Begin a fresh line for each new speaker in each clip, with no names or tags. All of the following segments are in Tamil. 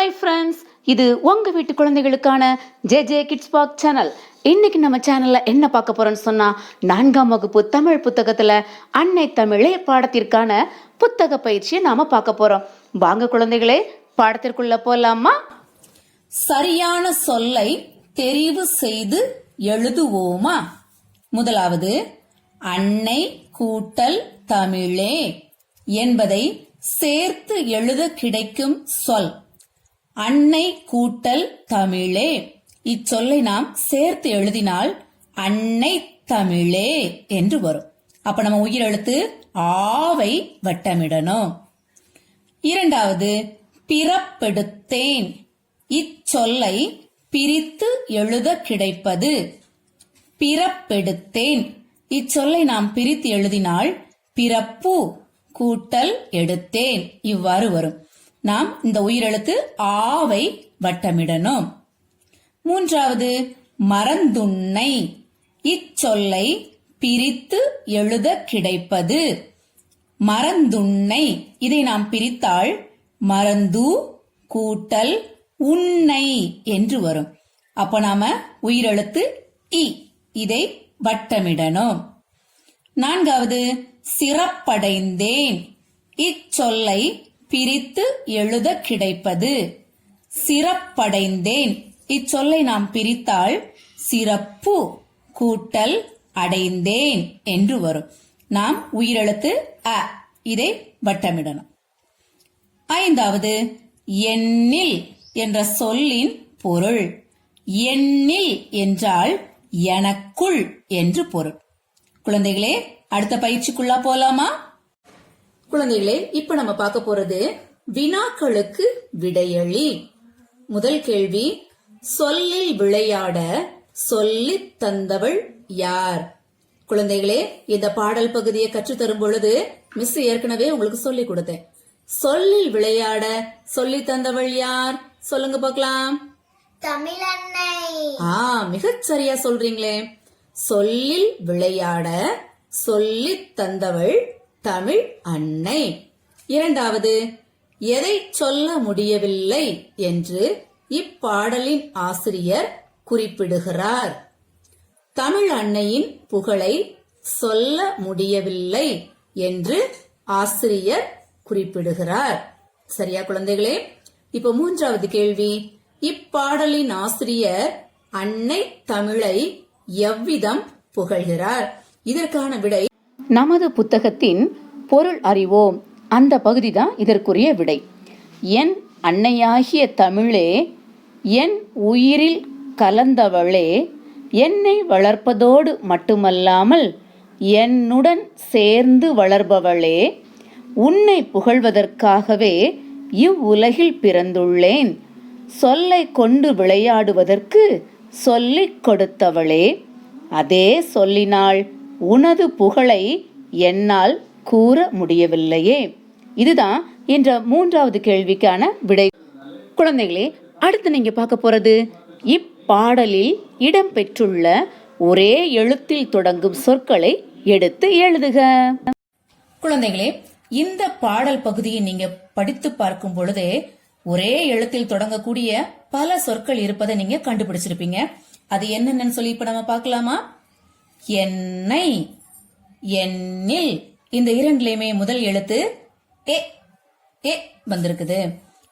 ஹாய் ஃப்ரெண்ட்ஸ், இது உங்கள் வீட்டு குழந்தைகளுக்கான ஜே கிட்ஸ் பார்க் சேனல். இன்னைக்கு நம்ம சேனலில் என்ன பார்க்க போகிறோன்னு சொன்னால், 4ஆம் வகுப்பு தமிழ் புத்தகத்தில் அன்னை தமிழே பாடத்திற்கான புத்தக பயிற்சியை நாம் பார்க்க போகிறோம். வாங்க குழந்தைகளே, பாடத்திற்குள்ள போகலாமா?
சரியான சொல்லை தெரிவு செய்து எழுதுவோமா? முதலாவது, அன்னை கூட்டல் தமிழே என்பதை சேர்த்து எழுத கிடைக்கும் சொல் அன்னை கூட்டல் தமிழே. இச்சொல்லை நாம் சேர்த்து எழுதினால் அன்னை தமிழே என்று வரும். அப்ப நம்ம உயிரெழுத்து ஆவை வட்டமிடணும். இரண்டாவது, பிறப்பெடுத்தேன். இச்சொல்லை பிரித்து எழுத கிடைப்பது பிறப்பெடுத்தேன். இச்சொல்லை நாம் பிரித்து எழுதினால் பிறப்பு கூட்டல் எடுத்தேன் இவ்வாறு வரும். நாம் இந்த உயிரெழுத்து ஆவை வட்டமிடணும். மூன்றாவது, மறந்துண்ணை. இச்சொல்லை பிரித்து எழுத கிடைப்பது மறந்துண்ணை. இதை நாம் பிரித்தால் மறந்து கூட்டல் உண்ணை என்று வரும். அப்ப நாம உயிரெழுத்து இ இதை வட்டமிடணும். நான்காவது, சிறப்படைந்தேன். இச்சொல்லை பிரித்து எழுத கிடைப்பது சிறப்படைந்தேன். இச்சொல்லை நாம் பிரித்தால் சிறப்பு கூட்டல் அடைந்தேன் என்று வரும். நாம் உயிரெழுத்து அ இதை வட்டமிடணும். ஐந்தாவது, எண்ணில் என்ற சொல்லின் பொருள். எண்ணில் என்றால் எனக்குள் என்று பொருள். குழந்தைகளே, அடுத்த பயிற்சிக்குள்ளா போலாமா? குழந்தைகளே, இப்ப நம்ம பார்க்க போறது வினாக்களுக்கு விடையளி. முதல் கேள்வி, சொல்லில் விளையாட சொல்லித் தந்தவள் யார்? குழந்தைகளே, இந்த பாடல் பகுதியை கற்றுத்தரும் பொழுது மிஸ் ஏற்கனவே உங்களுக்கு சொல்லி கொடுத்தேன். சொல்லில் விளையாட சொல்லி தந்தவள் யார்? சொல்லுங்க பார்க்கலாம்.
தமிழன்னை.
மிகச் சரியா சொல்றீங்களே. சொல்லில் விளையாட சொல்லித் தந்தவள் தமிழ் அன்னை. இரண்டாவது, எதை சொல்ல முடியவில்லை என்று இப்பாடலின் ஆசிரியர் குறிப்பிடுகிறார்? தமிழ் அன்னையின் புகழை சொல்ல முடியவில்லை என்று ஆசிரியர் குறிப்பிடுகிறார். சரியா குழந்தைகளே? இப்ப மூன்றாவது கேள்வி, இப்பாடலின் ஆசிரியர் அன்னை தமிழை எவ்விதம் புகழ்கிறார்? இதற்கான விடை
நமது புத்தகத்தின் பொருள் அறிவோம் அந்த பகுதி தான் இதற்குரிய விடை. என் அன்னையாகிய தமிழே, என் உயிரில் கலந்தவளே, என்னை வளர்ப்பதோடு மட்டுமல்லாமல் என்னுடன் சேர்ந்து வளர்பவளே, உன்னை புகழ்வதற்காகவே இவ்வுலகில் பிறந்துள்ளேன். சொல்லை கொண்டு விளையாடுவதற்கு சொல்லிக் கொடுத்தவளே, அதே சொல்லினால் உனது புகழை என்னால் கூற முடியவில்லையே. இதுதான் என்ற மூன்றாவது கேள்விக்கான விடை. குழந்தைகளே, அடுத்து நீங்க பார்க்க போறது இப்பாடலில் இடம்பெற்றுள்ள ஒரே எழுத்தில் தொடங்கும் சொற்களை எடுத்து எழுதுக.
குழந்தைகளே, இந்த பாடல் பகுதியை நீங்க படித்து பார்க்கும் பொழுதே ஒரே எழுத்தில் தொடங்கக்கூடிய பல சொற்கள் இருப்பதை நீங்க கண்டுபிடிச்சிருப்பீங்க. அது என்னன்னு சொல்லி இப்ப நம்ம பார்க்கலாமா? என்னை, எண்ணில், இந்த இரண்டுலயுமே முதல் எழுத்து ஏ ஏ வந்திருக்குது.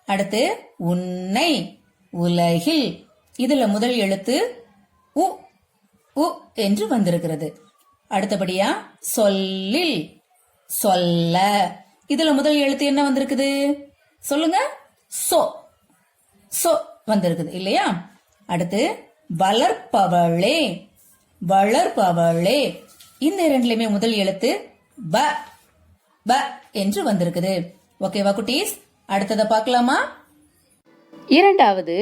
அடுத்து உன்னை, உலகில், இதுல முதல் எழுத்து உ உ என்று வந்திருக்கிறது. அடுத்தபடியா சொல்லில், சொல்ல, இதுல முதல் எழுத்து என்ன வந்திருக்குது? சொல்லுங்க. சோ சோ வந்திருக்குது இல்லையா? அடுத்து வளர்ப்பவளே, வளர்ப்பவளே, இந்த இரண்டுலயுமே முதல் எழுத்து ப ப என்று வந்திருக்குது. ஓகேவா குட்டீஸ்? அடுத்ததை பார்க்கலாமா?
இரண்டாவது,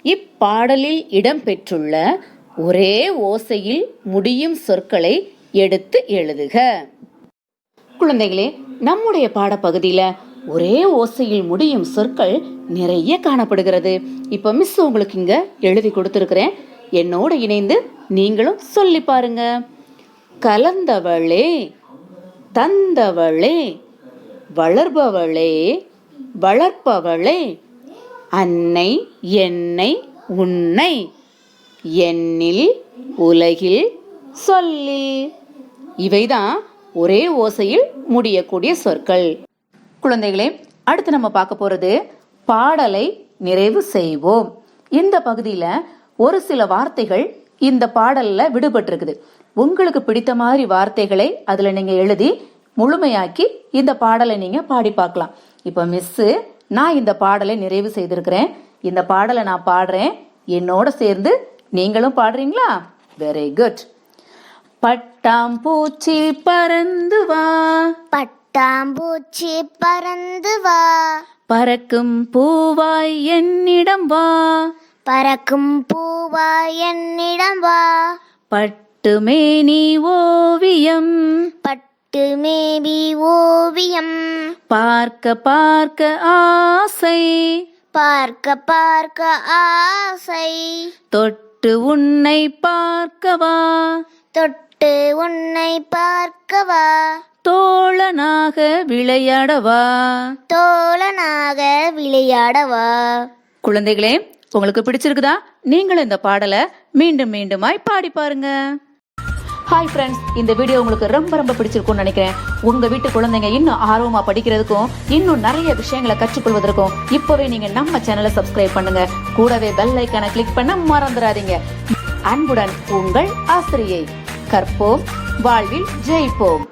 இப்பாடலில் இடம்பெற்றுள்ள ஒரே ஓசையில் முடியும் சொற்களை எடுத்து எழுதுக. குழந்தைகளே, நம்முடைய பாடப்பகுதியில ஒரே ஓசையில் முடியும் சொற்கள் நிறைய காணப்படுகிறது. இப்ப மிஸ் உங்களுக்கு இங்க எழுதி கொடுத்திருக்கிறேன். என்னோடு இணைந்து நீங்களும் சொல்லி பாருங்க. கலந்தவளே, தந்தவளே, வளர்பவளே, வளர்ப்பவளே, அன்னை என்னை உன்னை எண்ணில் உலகில் சொல்லில். இவைதான் ஒரே ஓசையில் முடியக்கூடிய சொற்கள். குழந்தைகளே, அடுத்து நம்ம பார்க்க போறது பாடலை நிறைவு செய்வோம். இந்த பகுதியில ஒரு சில வார்த்தைகள் இந்த பாடல்ல விடுபட்டிருக்குது. உங்களுக்கு பிடித்த மாதிரி வார்த்தைகளை அதுல நீங்க எழுதி முழுமையாக்கி இந்த பாடலை நீங்க பாடி பார்க்கலாம். இப்ப மிஸ்ஸு நான் இந்த பாடலை நிறைவு செய்திருக்கிறேன். இந்த பாடலை நான் பாடுறேன், என்னோட சேர்ந்து நீங்களும் பாடுறீங்களா? Very good. பட்டாம்பூச்சி பறந்து வா,
பட்டாம்பூச்சி பறந்து வா,
பறக்கும் பூவாய் என்னிடம் வா,
பறக்கும் பூவாய் என்னிடம் வா,
பட்டுமேனி ஓவியம்,
பட்டு மேபி ஓவியம்,
பார்க்க பார்க்க ஆசை,
பார்க்க பார்க்க ஆசை,
தொட்டு உன்னை பார்க்கவா,
தொட்டு உன்னை பார்க்கவா,
தோழனாக விளையாடவா.
தோழனாக விளையாடவா.
குழந்தைகளே, உங்களுக்கு பிடிச்சிருக்குதா? நீங்களும் இந்த பாடலை மீண்டும் மீண்டுமாய் பாடி பாருங்க. ஹாய் ஃப்ரெண்ட்ஸ், இந்த வீடியோ உங்களுக்கு ரொம்ப ரொம்ப பிடிச்சிருக்கும்னு நினைக்கிறேன். உங்க வீட்டு குழந்தைங்க இன்னும் ஆர்வமா படிக்கிறதுக்கும் இன்னும் நிறைய விஷயங்களை கற்றுக்கொள்வதற்கும் இப்பவே நீங்க நம்ம சேனலை சப்ஸ்கிரைப் பண்ணுங்க. கூடவே பெல் ஐக்கானை கிளிக் பண்ண மறந்துடாதீங்க. அன்புடன் உங்கள் ஆசிரியை. கற்போம், வாழ்வில் ஜெயிப்போம்.